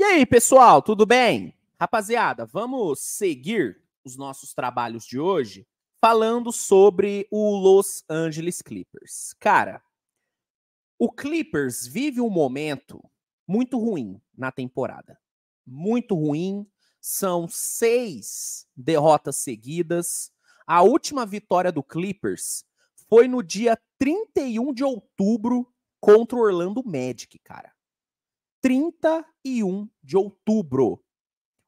aí, pessoal, tudo bem? Rapaziada, vamos seguir os nossos trabalhos de hoje falando sobre o Los Angeles Clippers. Cara, o Clippers vive um momento muito ruim na temporada. Muito ruim. São 6 derrotas seguidas. A última vitória do Clippers foi no dia 31 de outubro contra o Orlando Magic, cara. 31 de outubro.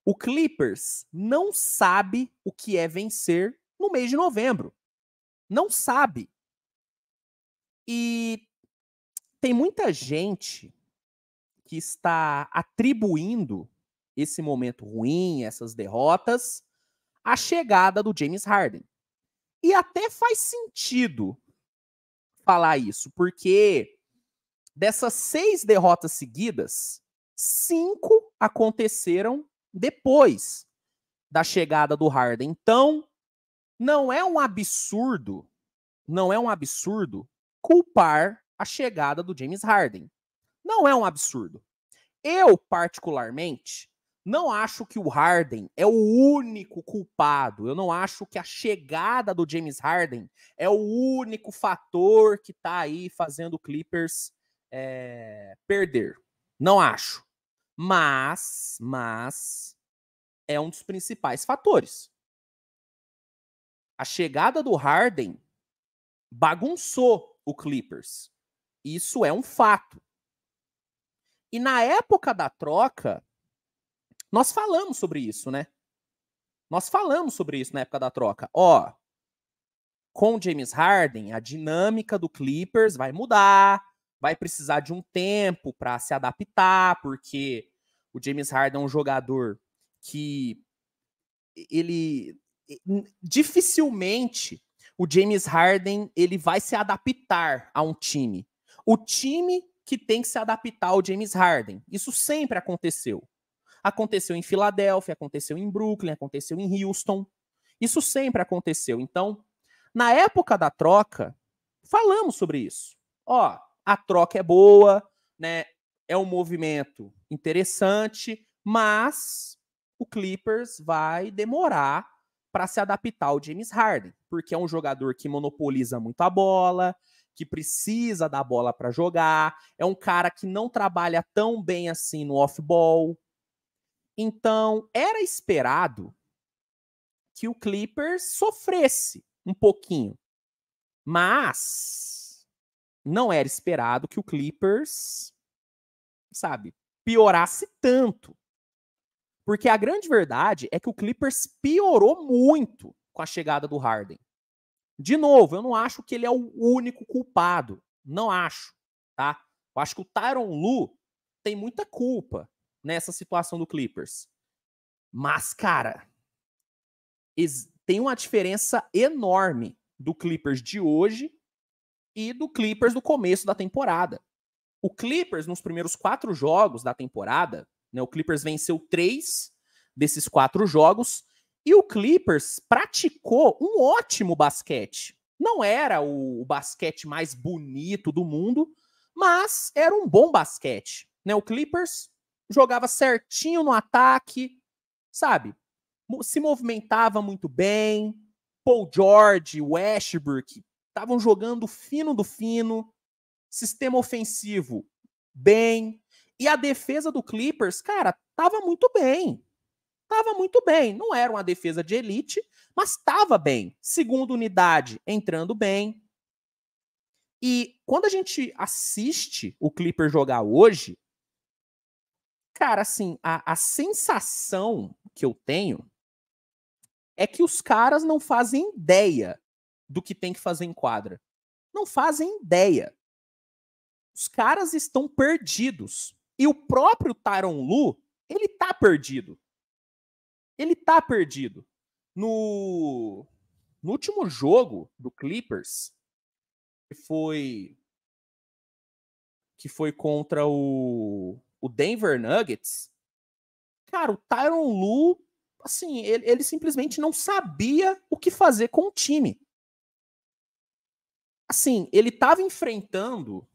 O Clippers não sabe o que é vencer no mês de novembro. Não sabe. E tem muita gente que está atribuindo esse momento ruim, essas derrotas, à chegada do James Harden. E até faz sentido falar isso, porque dessas 6 derrotas seguidas, 5 aconteceram depois da chegada do Harden. Então, não é um absurdo culpar a chegada do James Harden. Não é um absurdo. Eu, particularmente, não acho que o Harden é o único culpado. Eu não acho que a chegada do James Harden é o único fator que tá aí fazendo o Clippers perder. Não acho. Mas é um dos principais fatores. A chegada do Harden bagunçou o Clippers. Isso é um fato. E na época da troca, nós falamos sobre isso, né? Nós falamos sobre isso na época da troca. Ó, com o James Harden, a dinâmica do Clippers vai mudar, vai precisar de um tempo para se adaptar, porque o James Harden é um jogador que ele dificilmente o James Harden ele vai se adaptar a um time. O time que tem que se adaptar ao James Harden. Isso sempre aconteceu. Aconteceu em Filadélfia, aconteceu em Brooklyn, aconteceu em Houston. Isso sempre aconteceu. Então, na época da troca, falamos sobre isso. Ó, a troca é boa, né? É um movimento interessante, mas o Clippers vai demorar para se adaptar ao James Harden, porque é um jogador que monopoliza muito a bola, que precisa da bola para jogar, é um cara que não trabalha tão bem assim no off-ball. Então, era esperado que o Clippers sofresse um pouquinho, mas não era esperado que o Clippers, sabe, piorasse tanto. Porque a grande verdade é que o Clippers piorou muito com a chegada do Harden. De novo, eu não acho que ele é o único culpado. Não acho, tá? Eu acho que o Tyronn Lue tem muita culpa nessa situação do Clippers. Mas, cara, tem uma diferença enorme do Clippers de hoje e do Clippers do começo da temporada. O Clippers, nos primeiros 4 jogos da temporada, né, o Clippers venceu 3 desses 4 jogos e o Clippers praticou um ótimo basquete. Não era o basquete mais bonito do mundo, mas era um bom basquete. Né? O Clippers jogava certinho no ataque, sabe? Se movimentava muito bem. Paul George, Westbrook estavam jogando fino do fino. Sistema ofensivo bem. E a defesa do Clippers, cara, tava muito bem. Tava muito bem. Não era uma defesa de elite, mas tava bem. Segunda unidade entrando bem. E quando a gente assiste o Clippers jogar hoje, cara, assim, a sensação que eu tenho é que os caras não fazem ideia do que tem que fazer em quadra. Não fazem ideia. Os caras estão perdidos. E o próprio Tyronn Lue, ele tá perdido. Ele tá perdido. No último jogo do Clippers, que foi contra o Denver Nuggets, cara, o Tyronn Lue, assim, ele simplesmente não sabia o que fazer com o time. Assim, ele tava enfrentando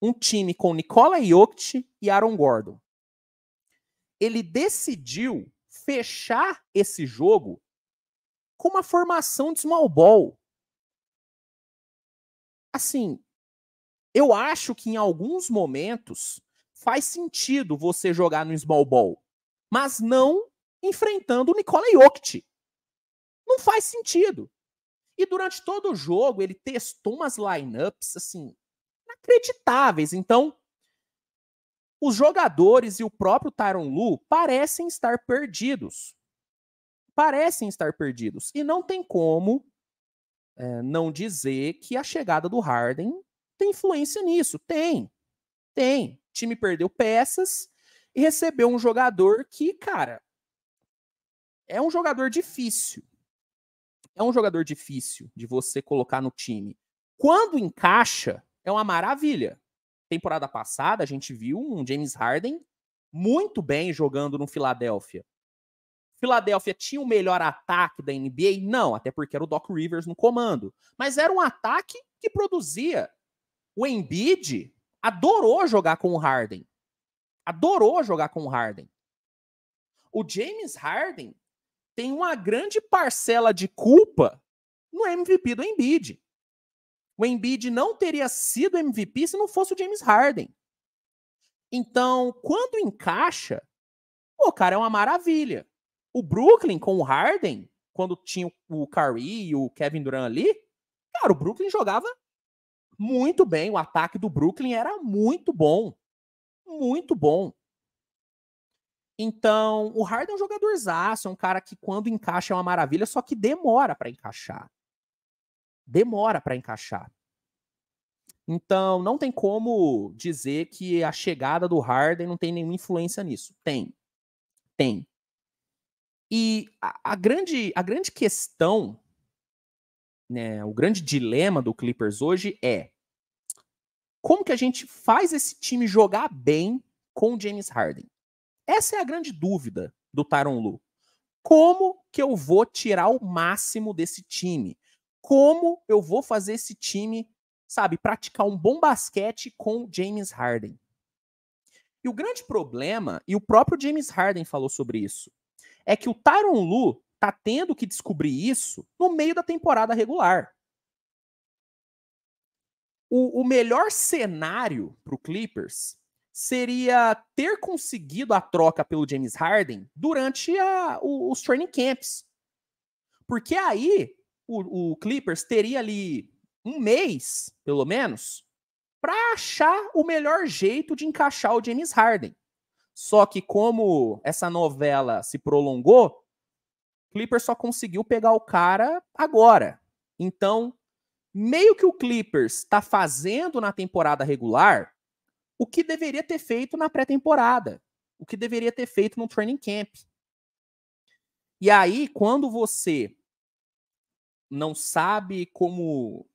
um time com Nikola Jokic e Aaron Gordon. ele decidiu fechar esse jogo com uma formação de small ball. Assim, eu acho que em alguns momentos faz sentido você jogar no small ball, mas não enfrentando o Nikola Jokic. Não faz sentido. E durante todo o jogo ele testou umas lineups assim inacreditáveis. Então, os jogadores e o próprio Tyronn Lue parecem estar perdidos. Parecem estar perdidos. E não tem como não dizer que a chegada do Harden tem influência nisso. Tem. O time perdeu peças e recebeu um jogador que, cara, é um jogador difícil. É um jogador difícil de você colocar no time. Quando encaixa, é uma maravilha. Temporada passada, a gente viu um James Harden muito bem jogando no Philadelphia. Philadelphia tinha o melhor ataque da NBA? Não, até porque era o Doc Rivers no comando. Mas era um ataque que produzia. O Embiid adorou jogar com o Harden. Adorou jogar com o Harden. O James Harden tem uma grande parcela de culpa no MVP do Embiid. O Embiid não teria sido MVP se não fosse o James Harden. Então, quando encaixa, o cara é uma maravilha. O Brooklyn com o Harden, quando tinha o Kyrie e o Kevin Durant ali, cara, o Brooklyn jogava muito bem. O ataque do Brooklyn era muito bom. Muito bom. Então, o Harden é um jogadorzaço, é um cara que quando encaixa é uma maravilha, só que demora para encaixar. Demora para encaixar. Então, não tem como dizer que a chegada do Harden não tem nenhuma influência nisso. Tem. E a grande questão, né, o grande dilema do Clippers hoje é como que a gente faz esse time jogar bem com o James Harden? Essa é a grande dúvida do Tyronn Lue. Como que eu vou tirar o máximo desse time? Como eu vou fazer esse time, sabe, praticar um bom basquete com James Harden? E o grande problema, e o próprio James Harden falou sobre isso, é que o Tyronn Lue tá tendo que descobrir isso no meio da temporada regular. O melhor cenário pro Clippers seria ter conseguido a troca pelo James Harden durante os training camps. Porque aí o Clippers teria ali um mês, pelo menos, para achar o melhor jeito de encaixar o James Harden. Só que como essa novela se prolongou, o Clippers só conseguiu pegar o cara agora. Então, meio que o Clippers está fazendo na temporada regular o que deveria ter feito na pré-temporada, o que deveria ter feito no training camp. E aí, quando você não sabe como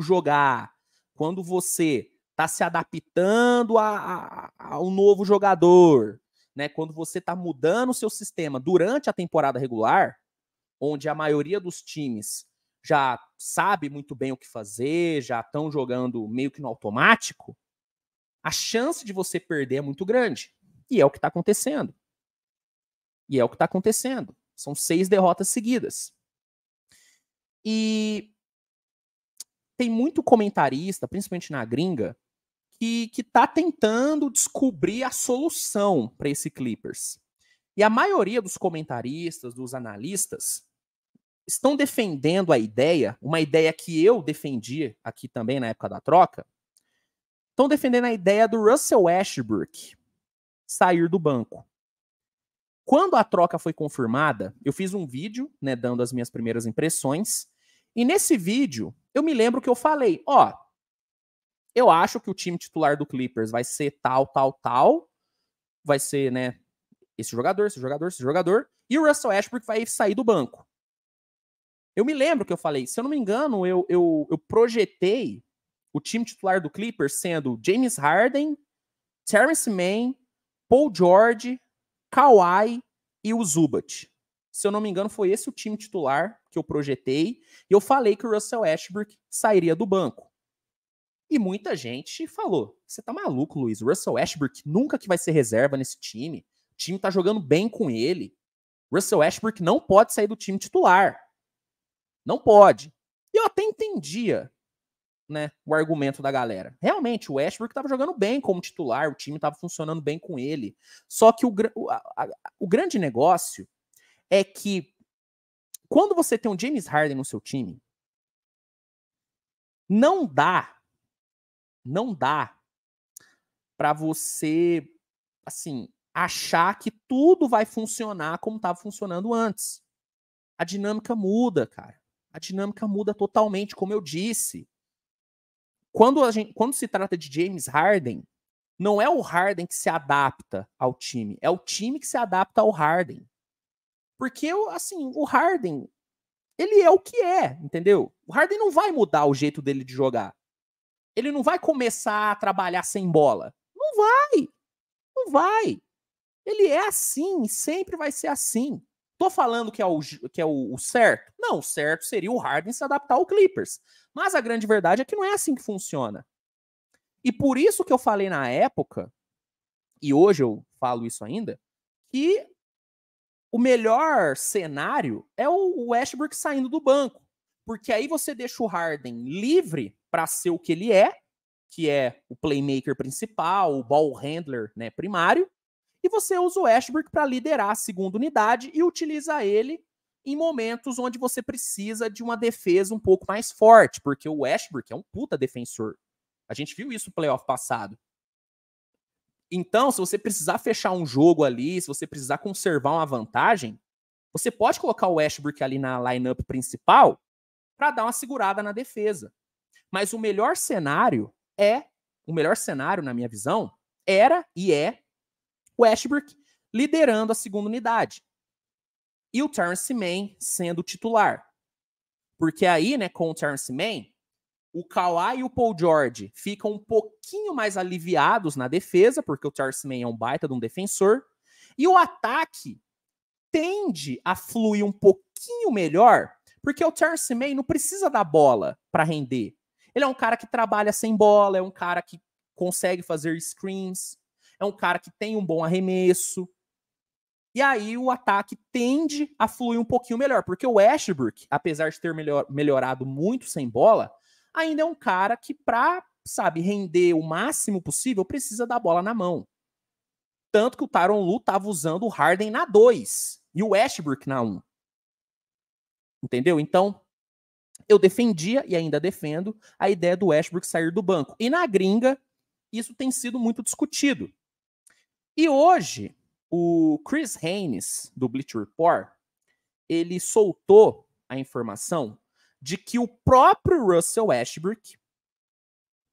jogar, quando você está se adaptando ao novo jogador, né? Quando você está mudando o seu sistema durante a temporada regular, onde a maioria dos times já sabe muito bem o que fazer, já estão jogando meio que no automático, a chance de você perder é muito grande. E é o que está acontecendo. São 6 derrotas seguidas. E tem muito comentarista, principalmente na gringa, que tá tentando descobrir a solução para esse Clippers. E a maioria dos comentaristas, dos analistas, estão defendendo a ideia, uma ideia que eu defendi aqui também na época da troca, estão defendendo a ideia do Russell Westbrook sair do banco. Quando a troca foi confirmada, eu fiz um vídeo, né, dando as minhas primeiras impressões, e nesse vídeo eu me lembro que eu falei, eu acho que o time titular do Clippers vai ser tal, vai ser, né, esse jogador, e o Russell Westbrook vai sair do banco. Eu me lembro que eu falei, se eu não me engano, eu projetei o time titular do Clippers sendo James Harden, Terrence Mann, Paul George, Kawhi e o Zubac. Se eu não me engano, foi esse o time titular que eu projetei. E eu falei que o Russell Westbrook sairia do banco. E muita gente falou, você tá maluco, Luiz? O Russell Westbrook nunca que vai ser reserva nesse time. O time tá jogando bem com ele. Russell Westbrook não pode sair do time titular. Não pode. E eu até entendia, né, o argumento da galera. Realmente, o Westbrook estava jogando bem como titular, o time estava funcionando bem com ele. Só que o grande negócio é que quando você tem um James Harden no seu time, não dá para você, assim, achar que tudo vai funcionar como estava funcionando antes. A dinâmica muda, cara. A dinâmica muda totalmente, como eu disse. Quando se trata de James Harden, não é o Harden que se adapta ao time, é o time que se adapta ao Harden. Porque, assim, o Harden, ele é o que é, entendeu? O Harden não vai mudar o jeito dele de jogar. Ele não vai começar a trabalhar sem bola. Não vai. Não vai. Ele é assim, sempre vai ser assim. Tô falando que é o certo? Não, o certo seria o Harden se adaptar ao Clippers. Mas a grande verdade é que não é assim que funciona. E por isso que eu falei na época, e hoje eu falo isso ainda, que o melhor cenário é o Westbrook saindo do banco. Porque aí você deixa o Harden livre para ser o que ele é, que é o playmaker principal, o ball handler, né, primário, e você usa o Westbrook para liderar a segunda unidade e utiliza ele em momentos onde você precisa de uma defesa um pouco mais forte, porque o Westbrook é um puta defensor. A gente viu isso no playoff passado. Então, se você precisar fechar um jogo ali, se você precisar conservar uma vantagem, você pode colocar o Westbrook ali na lineup principal para dar uma segurada na defesa. Mas o melhor cenário, na minha visão, era e é Westbrook liderando a segunda unidade. E o Terrence Mann sendo titular. Porque aí, né, com o Terrence Mann, o Kawhi e o Paul George ficam um pouquinho mais aliviados na defesa, porque o Terrence Mann é um baita de um defensor. E o ataque tende a fluir um pouquinho melhor, porque o Terrence Mann não precisa da bola para render. Ele é um cara que trabalha sem bola, é um cara que consegue fazer screens, é um cara que tem um bom arremesso. E aí o ataque tende a fluir um pouquinho melhor, porque o Westbrook, apesar de ter melhorado muito sem bola, ainda é um cara que para, sabe, render o máximo possível, precisa da bola na mão. Tanto que o Tyronn Lue estava usando o Harden na 2 e o Westbrook na 1. Entendeu? Então, eu defendia e ainda defendo a ideia do Westbrook sair do banco. E na gringa, isso tem sido muito discutido. E hoje, o Chris Haynes, do Bleacher Report, ele soltou a informação de que o próprio Russell Westbrook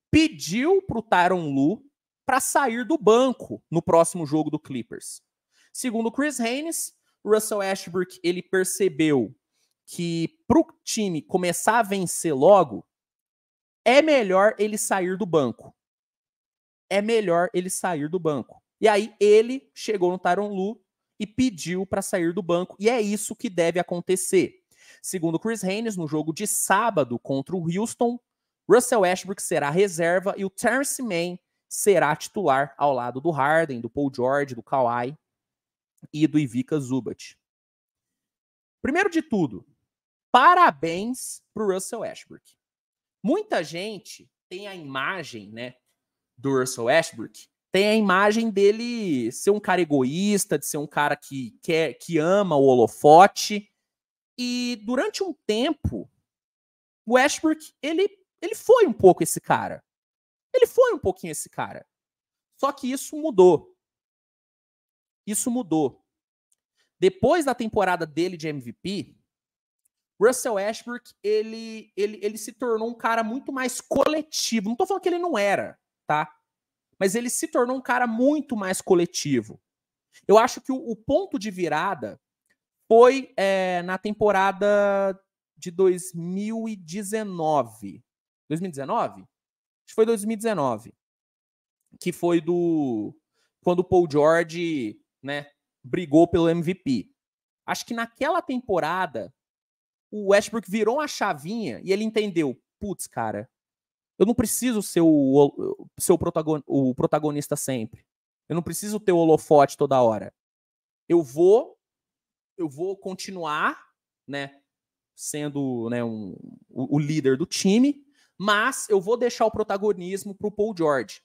pediu para o Tyronn Lue para sair do banco no próximo jogo do Clippers. Segundo o Chris Haynes, o Russell Westbrook ele percebeu que para o time começar a vencer logo, é melhor ele sair do banco. É melhor ele sair do banco. E aí ele chegou no Tyronn Lue e pediu para sair do banco. E é isso que deve acontecer. Segundo Chris Haynes, no jogo de sábado contra o Houston, Russell Westbrook será reserva e o Terrence Mann será titular ao lado do Harden, do Paul George, do Kawhi e do Ivica Zubac. Primeiro de tudo, parabéns para o Russell Westbrook. Muita gente tem a imagem, né, do Russell Westbrook, tem a imagem dele ser um cara egoísta, de ser um cara que ama o holofote. E durante um tempo, o Westbrook, ele foi um pouco esse cara. Ele foi um pouquinho esse cara. Só que isso mudou. Isso mudou. Depois da temporada dele de MVP, Russell Westbrook, ele se tornou um cara muito mais coletivo. Não tô falando que ele não era, tá? Mas ele se tornou um cara muito mais coletivo. Eu acho que o ponto de virada foi na temporada de 2019. 2019? Acho que foi 2019. Que foi quando o Paul George, né, brigou pelo MVP. Acho que naquela temporada o Westbrook virou uma chavinha e ele entendeu, putz, cara, eu não preciso ser o protagonista sempre. Eu não preciso ter o holofote toda hora. eu vou continuar, né, sendo, né, o líder do time, mas eu vou deixar o protagonismo pro Paul George.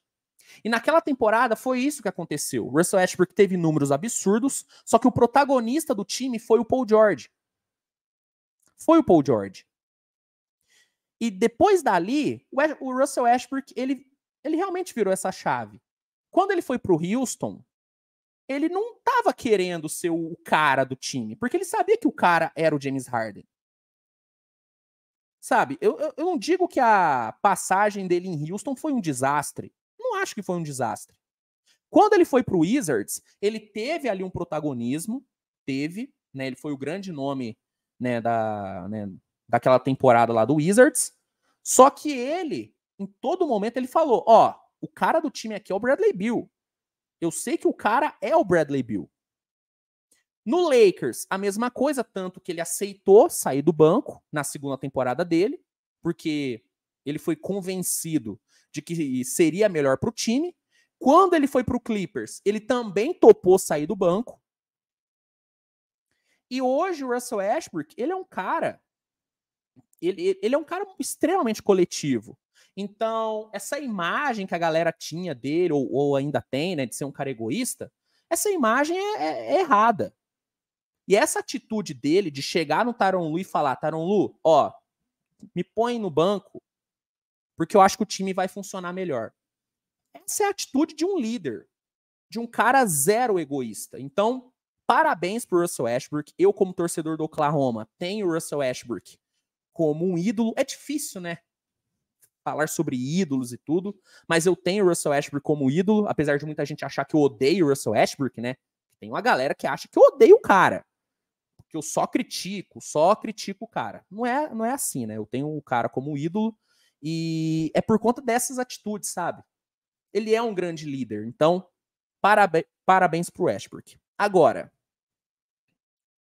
E naquela temporada foi isso que aconteceu. O Russell Westbrook teve números absurdos, só que o protagonista do time foi o Paul George. Foi o Paul George. E depois dali, o Russell Westbrook, ele realmente virou essa chave. Quando ele foi pro Houston, ele não estava querendo ser o cara do time, porque ele sabia que o cara era o James Harden. Sabe, eu não digo que a passagem dele em Houston foi um desastre. Não acho que foi um desastre. Quando ele foi pro Wizards, ele teve ali um protagonismo, né, ele foi o grande nome, né, daquela temporada lá do Wizards, só que ele, em todo momento, ele falou, ó, o cara do time aqui é o Bradley Beal. Eu sei que o cara é o Bradley Beal. No Lakers, a mesma coisa, tanto que ele aceitou sair do banco na segunda temporada dele, porque ele foi convencido de que seria melhor para o time. Quando ele foi para o Clippers, ele também topou sair do banco. E hoje o Russell Westbrook, ele é um cara, ele é um cara extremamente coletivo. Então, essa imagem que a galera tinha dele, ou ainda tem, né, de ser um cara egoísta, essa imagem é errada. E essa atitude dele de chegar no Tyronn Lue e falar, Tyronn Lue, ó, me põe no banco, porque eu acho que o time vai funcionar melhor. Essa é a atitude de um líder, de um cara zero egoísta. Então, parabéns pro Russell Westbrook. Eu, como torcedor do Oklahoma, tenho o Russell Westbrook como um ídolo. É difícil, né? Falar sobre ídolos e tudo, mas eu tenho o Russell Westbrook como ídolo, apesar de muita gente achar que eu odeio o Russell Westbrook, né? Tem uma galera que acha que eu odeio o cara. Que eu só critico o cara. Não é assim, né? Eu tenho o cara como ídolo e é por conta dessas atitudes, sabe? Ele é um grande líder. Então, parabéns pro Westbrook. Agora,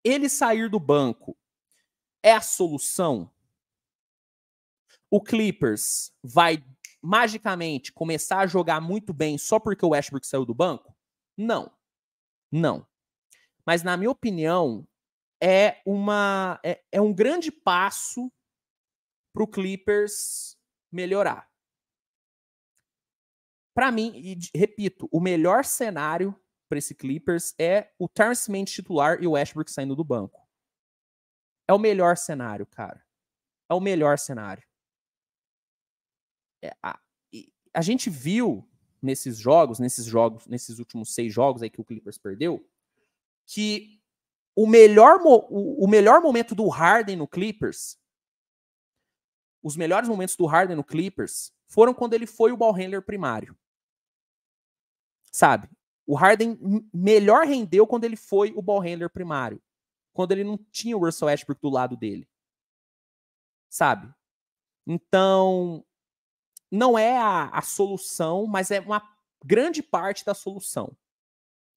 ele sair do banco é a solução? O Clippers vai magicamente começar a jogar muito bem só porque o Westbrook saiu do banco? Não. Não. Mas, na minha opinião, é um grande passo para o Clippers melhorar. Para mim, e repito, o melhor cenário para esse Clippers é o Terance Mann titular e o Westbrook saindo do banco. É o melhor cenário, cara. É o melhor cenário. A gente viu nesses últimos 6 jogos aí que o Clippers perdeu, que o melhor momento do Harden no Clippers, os melhores momentos do Harden no Clippers foram quando ele foi o ball handler primário. Sabe? O Harden melhor rendeu quando ele foi o ball handler primário. Quando ele não tinha o Russell Westbrook do lado dele. Sabe? Então, não é a solução, mas é uma grande parte da solução.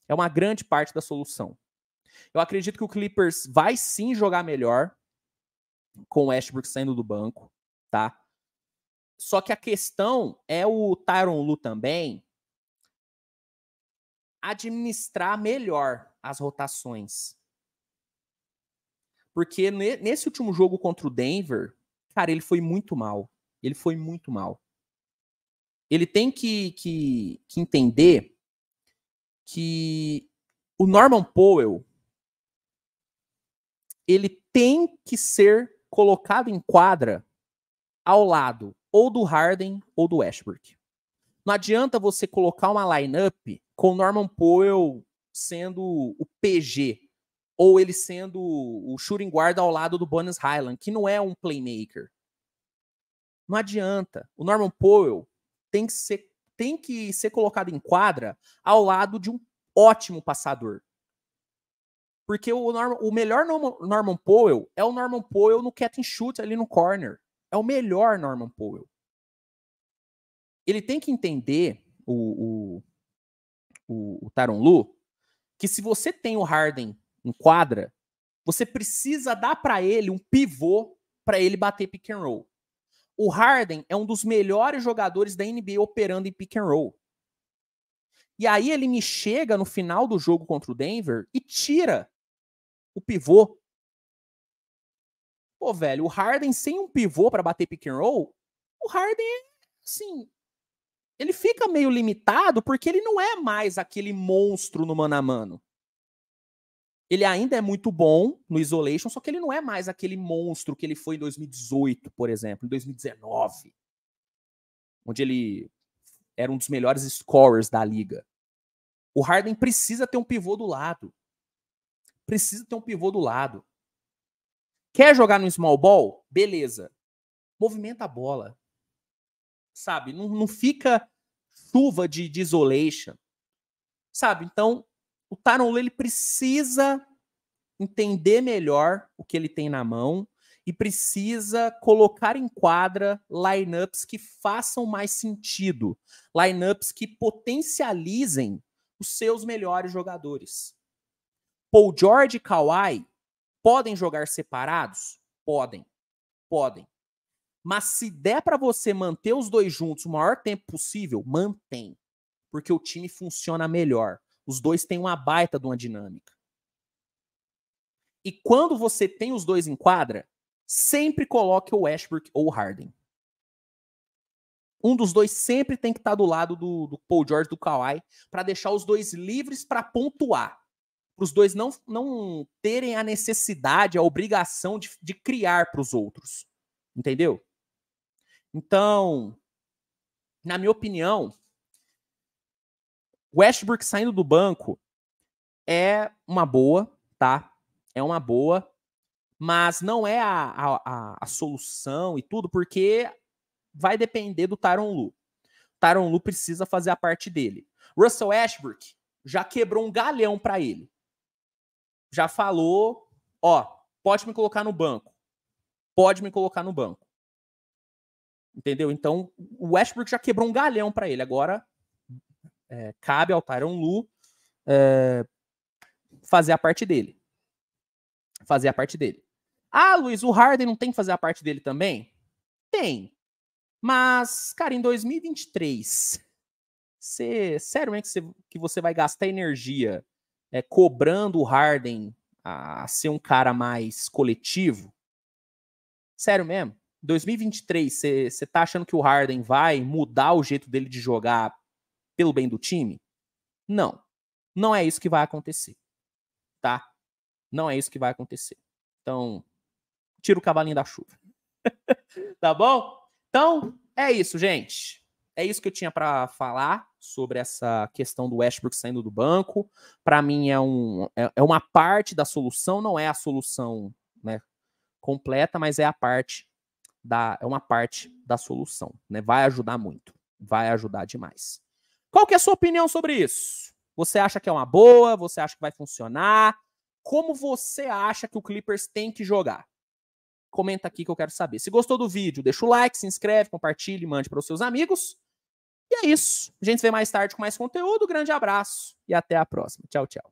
É uma grande parte da solução. Eu acredito que o Clippers vai sim jogar melhor com o Westbrook saindo do banco, tá? Só que a questão é o Tyronn Lue também administrar melhor as rotações. Porque nesse último jogo contra o Denver, cara, ele foi muito mal. Ele foi muito mal. Ele tem que entender que o Norman Powell, ele tem que ser colocado em quadra ao lado ou do Harden ou do Westbrook. Não adianta você colocar uma lineup com o Norman Powell sendo o PG, ou ele sendo o shooting guard ao lado do Bones Hyland, que não é um playmaker. Não adianta. O Norman Powell tem que ser colocado em quadra ao lado de um ótimo passador. Porque o melhor Norman Powell é o Norman Powell no catch and shoot ali no corner. É o melhor Norman Powell. Ele tem que entender, o Tyronn Lue, que se você tem o Harden em quadra, você precisa dar para ele um pivô para ele bater pick and roll. O Harden é um dos melhores jogadores da NBA operando em pick and roll. E aí ele me chega no final do jogo contra o Denver e tira o pivô. Pô, velho, o Harden sem um pivô para bater pick and roll, o Harden, assim, ele fica meio limitado porque ele não é mais aquele monstro no mano a mano. Ele ainda é muito bom no isolation, só que ele não é mais aquele monstro que ele foi em 2018, por exemplo, em 2019, onde ele era um dos melhores scorers da liga. O Harden precisa ter um pivô do lado. Precisa ter um pivô do lado. Quer jogar no small ball? Beleza. Movimenta a bola. Sabe? Não fica chuva de isolation. Sabe? Então, o Tyronn Lue, ele precisa entender melhor o que ele tem na mão e precisa colocar em quadra lineups que façam mais sentido. Lineups que potencializem os seus melhores jogadores. Paul George e Kawhi podem jogar separados? Podem. Mas se der para você manter os dois juntos o maior tempo possível, mantém. Porque o time funciona melhor. Os dois têm uma baita de uma dinâmica. E quando você tem os dois em quadra, sempre coloque o Westbrook ou o Harden. Um dos dois sempre tem que estar do lado do Paul George, do Kawhi, para deixar os dois livres para pontuar. Para os dois não terem a necessidade, a obrigação de criar para os outros. Entendeu? Então, na minha opinião, Westbrook saindo do banco é uma boa, tá? É uma boa, mas não é a solução e tudo, porque vai depender do Tyronn Lue. Tyronn Lue precisa fazer a parte dele. Russell Westbrook já quebrou um galhão para ele. Já falou, ó, pode me colocar no banco. Pode me colocar no banco. Entendeu? Então, o Westbrook já quebrou um galhão para ele. Agora, cabe ao Tyronn Lue fazer a parte dele. Ah, Luiz, o Harden não tem que fazer a parte dele também? Tem. Mas, cara, em 2023, sério que você vai gastar energia cobrando o Harden a ser um cara mais coletivo? Sério mesmo? Em 2023, você tá achando que o Harden vai mudar o jeito dele de jogar pelo bem do time? Não. Não é isso que vai acontecer. Tá? Não é isso que vai acontecer. Então, tira o cavalinho da chuva. Tá bom? Então, é isso, gente. É isso que eu tinha para falar sobre essa questão do Westbrook saindo do banco. Para mim, é uma parte da solução, não é a solução, né, completa, mas é uma parte da solução, né? Vai ajudar muito, vai ajudar demais. Qual que é a sua opinião sobre isso? Você acha que é uma boa? Você acha que vai funcionar? Como você acha que o Clippers tem que jogar? Comenta aqui que eu quero saber. Se gostou do vídeo, deixa o like, se inscreve, compartilhe, mande para os seus amigos. E é isso. A gente se vê mais tarde com mais conteúdo. Grande abraço e até a próxima. Tchau, tchau.